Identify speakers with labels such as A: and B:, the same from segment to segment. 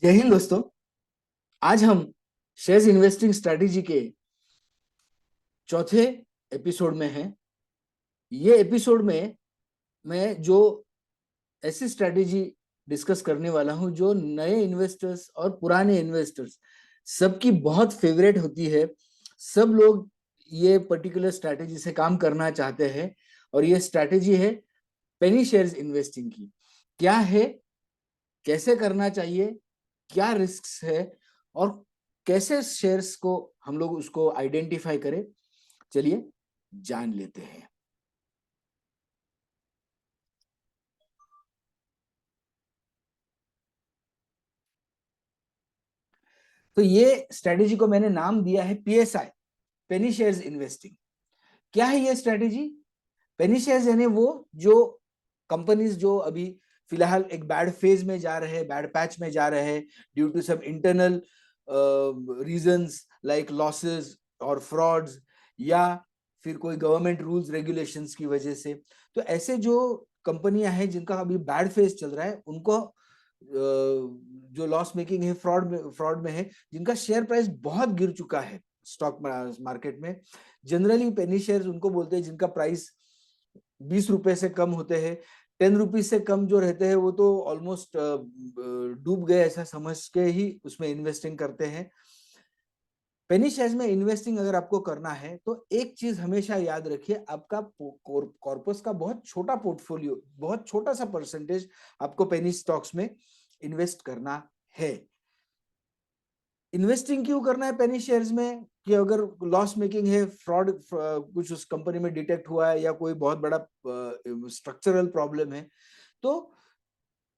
A: जय हिंद दोस्तों। आज हम शेयर्स इन्वेस्टिंग स्ट्रैटेजी के चौथे एपिसोड में हैं। ये एपिसोड में मैं जो ऐसी स्ट्रैटेजी डिस्कस करने वाला हूं जो नए इन्वेस्टर्स और पुराने इन्वेस्टर्स सबकी बहुत फेवरेट होती है। सब लोग ये पर्टिकुलर स्ट्रैटेजी से काम करना चाहते हैं और ये स्ट्रैटेजी है पेनी शेयर्स इन्वेस्टिंग की। क्या है, कैसे करना चाहिए, क्या रिस्क्स है और कैसे शेयर्स को हम लोग उसको आइडेंटिफाई करें, चलिए जान लेते हैं। तो ये स्ट्रेटेजी को मैंने नाम दिया है पीएसआई, पेनी शेयर्स इन्वेस्टिंग। क्या है ये स्ट्रेटेजी? पेनी शेयर्स यानी वो जो कंपनीज जो अभी फिलहाल एक बैड फेज में जा रहे हैं, बैड पैच में जा रहे हैं due to some internal reasons like losses और फ्रॉड्स, या फिर कोई गवर्नमेंट रूल्स रेगुलेशंस की वजह से। तो ऐसे जो कंपनियां हैं जिनका अभी बैड फेज चल रहा है, उनको जो लॉस मेकिंग है, फ्रॉड में है, जिनका शेयर प्राइस बहुत गिर चुका है स्टॉक मार्केट में। जनरली पेनी शेयर्स उनको बोलते हैं जिनका प्राइस 20 रुपए से कम होते हैं। 10 रुपीज से कम जो रहते हैं वो तो ऑलमोस्ट डूब गए ऐसा समझ के ही उसमें इन्वेस्टिंग करते हैं। पेनी शेयर्स में इन्वेस्टिंग अगर आपको करना है तो एक चीज हमेशा याद रखिए, आपका कॉर्पस का बहुत छोटा पोर्टफोलियो, बहुत छोटा सा परसेंटेज आपको पेनी स्टॉक्स में इन्वेस्ट करना है। इन्वेस्टिंग क्यों करना है पेनी शेयर्स में? कि अगर लॉस मेकिंग है, फ्रॉड कुछ उस कंपनी में डिटेक्ट हुआ है या कोई बहुत बड़ा स्ट्रक्चरल प्रॉब्लम है, तो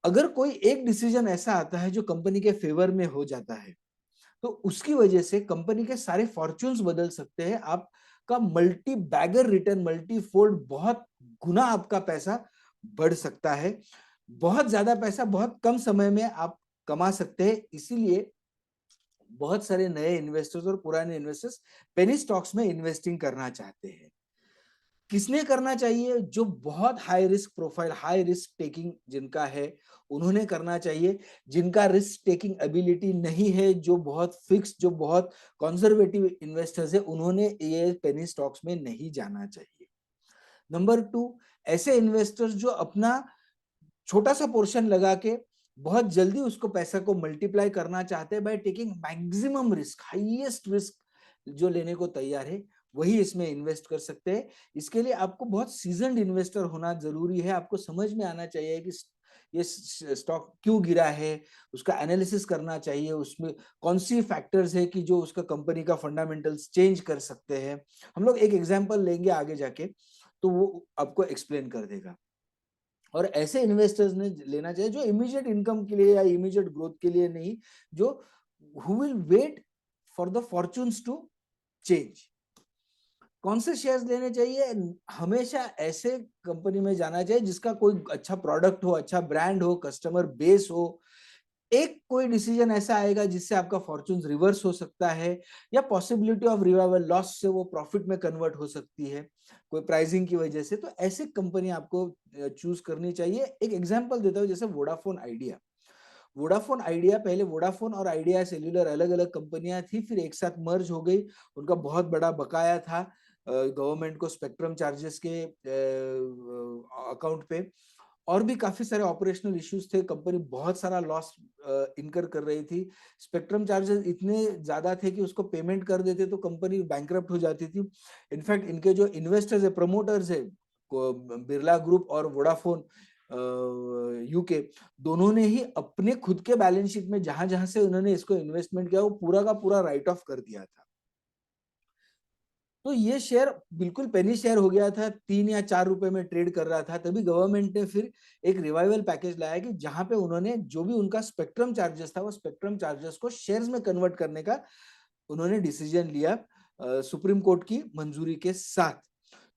A: अगर कोई एक डिसीजन ऐसा आता है जो कंपनी के फेवर में हो जाता है, तो उसकी वजह से कंपनी के सारे फॉर्च्यून्स बदल सकते हैं। आपका multi bagger return, multi fold, बहुत गुना आपका पैसा बढ़ सकता है। बहुत ज्यादा पैसा बहुत कम समय में आप कमा सकते हैं। इसीलिए बहुत सारे नए इन्वेस्टर्स और पुराने इन्वेस्टर्स पेनी स्टॉक्स में इन्वेस्टिंग करना चाहते हैं। किसने करना चाहिए? जो बहुत high risk profile, high risk taking जिनका है, उन्होंने करना चाहिए। जिनका रिस्क टेकिंग एबिलिटी नहीं है, जो बहुत फिक्स, जो बहुत कंजर्वेटिव इन्वेस्टर्स है, उन्होंने ये पेनी स्टॉक्स में नहीं जाना चाहिए। नंबर 2, ऐसे इन्वेस्टर्स जो अपना छोटा सा पोर्शन लगा के बहुत जल्दी उसको पैसा को मल्टीप्लाई करना चाहते हैं by taking maximum risk, highest risk जो लेने को तैयार है, वही इसमें इन्वेस्ट कर सकते हैं। इसके लिए आपको बहुत सीजनड इन्वेस्टर होना जरूरी है। आपको समझ में आना चाहिए कि ये स्टॉक क्यों गिरा है, उसका एनालिसिस करना चाहिए, उसमें कौन सी फैक्टर्स है कि जो उसका कंपनी का फंडामेंटल्स चेंज कर सकते हैं। हम लोग एक एग्जांपल लेंगे आगे जाके, तो वो आपको एक्सप्लेन कर देगा। और ऐसे इन्वेस्टर्स ने लेना चाहिए जो इमीडिएट इनकम के लिए या इमीडिएट ग्रोथ के लिए नहीं, जो who will wait for the fortunes to change. कौन से शेयर्स लेने चाहिए? हमेशा ऐसे कंपनी में जाना चाहिए जिसका कोई अच्छा प्रोडक्ट हो, अच्छा ब्रांड हो, कस्टमर बेस हो। एक कोई डिसीजन ऐसा आएगा जिससे आपका फॉर्चून रिवर्स हो सकता है, या पॉसिबिलिटी ऑफ रिवाइवल, लॉस से वो प्रॉफिट में कन्वर्ट हो सकती है कोई प्राइसिंग की वजह से। तो ऐसी कंपनी आपको चूज करनी चाहिए। एक एग्जांपल देता हूँ, जैसे वोडाफोन आइडिया। वोडाफोन आइडिया, पहले वोडाफोन और आइडिया सेल्यूलर अलग अलग कंपनियां थी, फिर एक साथ मर्ज हो गई। उनका बहुत बड़ा बकाया था गवर्नमेंट को स्पेक्ट्रम चार्जेस के अकाउंट पे, और भी काफी सारे ऑपरेशनल इश्यूज थे। कंपनी बहुत सारा लॉस इनकर कर रही थी। स्पेक्ट्रम चार्जेस इतने ज्यादा थे कि उसको पेमेंट कर देते तो कंपनी बैंकरप्ट हो जाती थी। इनफैक्ट इनके जो इन्वेस्टर्स है, प्रमोटर्स है, बिरला ग्रुप और वोडाफोन यूके, दोनों ने ही अपने खुद के बैलेंस शीट में जहां जहां से उन्होंने इसको इन्वेस्टमेंट किया, वो पूरा का पूरा राइट ऑफ कर दिया था। तो ये शेयर बिल्कुल पेनी शेयर हो गया था, 3 या 4 रुपए में ट्रेड कर रहा था। तभी गवर्नमेंट ने फिर एक रिवाइवल पैकेज लाया कि जहां पे उन्होंने जो भी उनका स्पेक्ट्रम चार्जेस था, वो स्पेक्ट्रम चार्जेस को शेयर्स में कन्वर्ट करने का उन्होंने डिसीजन लिया सुप्रीम कोर्ट की मंजूरी के साथ।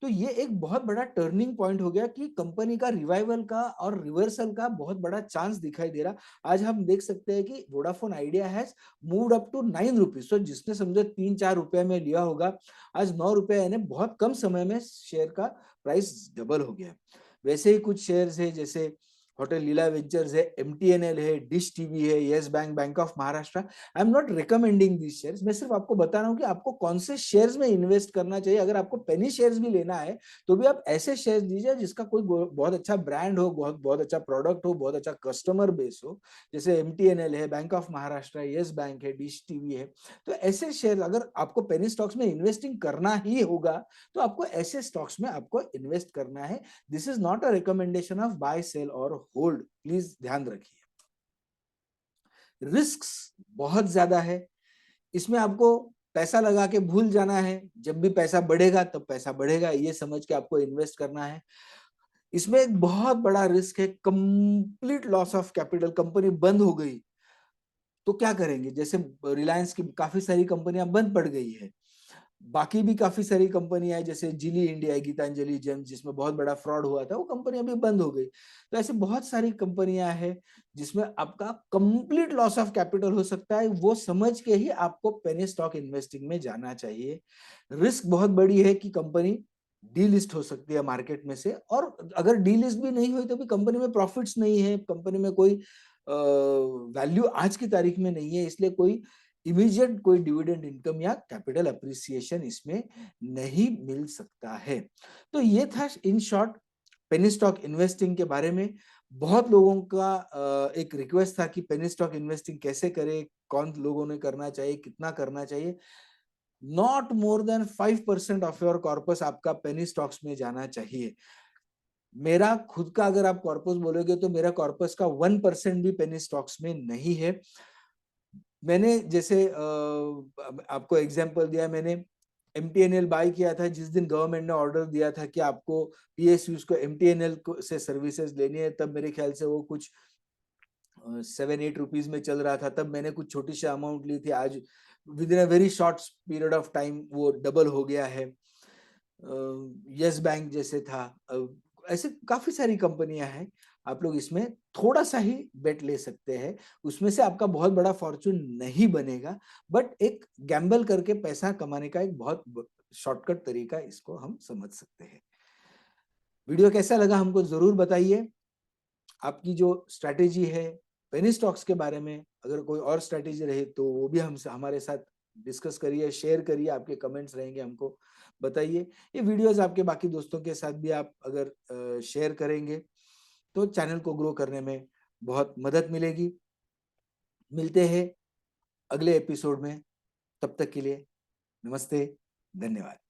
A: तो ये एक बहुत बड़ा टर्निंग पॉइंट हो गया कि कंपनी का रिवाइवल का और रिवर्सल का बहुत बड़ा चांस दिखाई दे रहा। आज हम देख सकते हैं कि Vodafone Idea has moved up to 9 rupees. तो जिसने समझो 3-4 रुपए में लिया होगा, आज 9 रुपए, यानी बहुत कम समय में शेयर का प्राइस डबल हो गया। वैसे ही कुछ शेयर्स है, जैसे होटल लीला वेंचर्स है, एमटीएनएल है, डिश टीवी है, yes bank, bank of Maharashtra. I am not recommending these shares, मैं सिर्फ आपको बता रहा हूँ कि आपको कौन से शेयर्स में इन्वेस्ट करना चाहिए। अगर आपको पेनी शेयर्स भी लेना है तो भी आप ऐसे शेयर्स लीजिए जिसका कोई बहुत अच्छा ब्रांड हो, बहुत अच्छा प्रोडक्ट हो, बहुत अच्छा कस्टमर बेस हो, जैसे एमटीएनएल है, बैंक ऑफ महाराष्ट्र है, यस बैंक है, डिश टीवी है। तो ऐसे शेयर अगर आपको पेनी स्टॉक्स में इन्वेस्टिंग करना ही होगा तो आपको ऐसे स्टॉक्स में आपको इन्वेस्ट करना है। This is not a recommendation of buy sell और होल्ड, प्लीज ध्यान रखिए। रिस्क्स बहुत ज्यादा है, इसमें आपको पैसा लगा के भूल जाना है, जब भी पैसा बढ़ेगा तब पैसा बढ़ेगा ये समझ के आपको इन्वेस्ट करना है। इसमें एक बहुत बड़ा रिस्क है complete loss of capital, company बंद हो गई तो क्या करेंगे, जैसे रिलायंस की काफी सारी कंपनियां बंद पड़ गई है, बाकी भी काफी सारी कंपनियां जैसे जिली इंडिया है, गीतांजलि जेम्स जिसमें बहुत बड़ा फ्रॉड हुआ था, वो कंपनी अभी बंद हो गई। तो ऐसे बहुत सारी कंपनियां हैं जिसमें आपका कंप्लीट लॉस ऑफ कैपिटल हो सकता है, वो समझ के ही आपको पेनी स्टॉक इन्वेस्टिंग में जाना चाहिए। रिस्क बहुत बड़ी है कि कंपनी डीलिस्ट हो सकती है मार्केट में से, और अगर डीलिस्ट भी नहीं हुई तो भी कंपनी में प्रॉफिट्स नहीं है, कंपनी में कोई वैल्यू आज की तारीख में नहीं है, इसलिए कोई इमीडिएट कोई डिविडेंड इनकम या कैपिटल अप्रिसिएशन इसमें नहीं मिल सकता है। तो ये था in short penny stock investing के बारे में। बहुत लोगों का एक रिक्वेस्ट था कि पेनी स्टॉक इन्वेस्टिंग कैसे करें, कौन लोगों ने करना चाहिए, कितना करना चाहिए। Not more than 5% of your corpus आपका पेनी स्टॉक्स में जाना चाहिए। मेरा खुद का अगर आप कॉर्पस बोलोगे तो मेरा कॉर्पस का 1% भी पेनी स्टॉक्स में नहीं है। मैंने जैसे आपको एग्जांपल दिया, मैंने एमटीएनएल बाय किया था जिस दिन गवर्नमेंट ने ऑर्डर दिया था कि आपको पीएसयूज को एमटीएनएल से सर्विसेज लेनी है, तब मेरे ख्याल से वो कुछ 7-8 रुपीज में चल रहा था, तब मैंने कुछ छोटी सी अमाउंट ली थी। आज with in a very short period of time वो डबल हो गया है। यस बैंक जैसे था, ऐसे काफी सारी कंपनियां हैं, आप लोग इसमें थोड़ा सा ही बेट ले सकते हैं, उसमें से आपका बहुत बड़ा फॉर्चून नहीं बनेगा, बट एक गैम्बल करके पैसा कमाने का एक बहुत शॉर्टकट तरीका इसको हम समझ सकते हैं। वीडियो कैसा लगा हमको जरूर बताइए। आपकी जो स्ट्रैटेजी है पेनी स्टॉक्स के बारे में, अगर कोई और स्ट्रैटेजी रहे तो वो भी हमसे हमारे साथ डिस्कस करिए, शेयर करिए, आपके कमेंट्स रहेंगे, हमको बताइए। ये वीडियोस आपके बाकी दोस्तों के साथ भी आप अगर शेयर करेंगे तो चैनल को ग्रो करने में बहुत मदद मिलेगी। मिलते हैं अगले एपिसोड में, तब तक के लिए नमस्ते, धन्यवाद।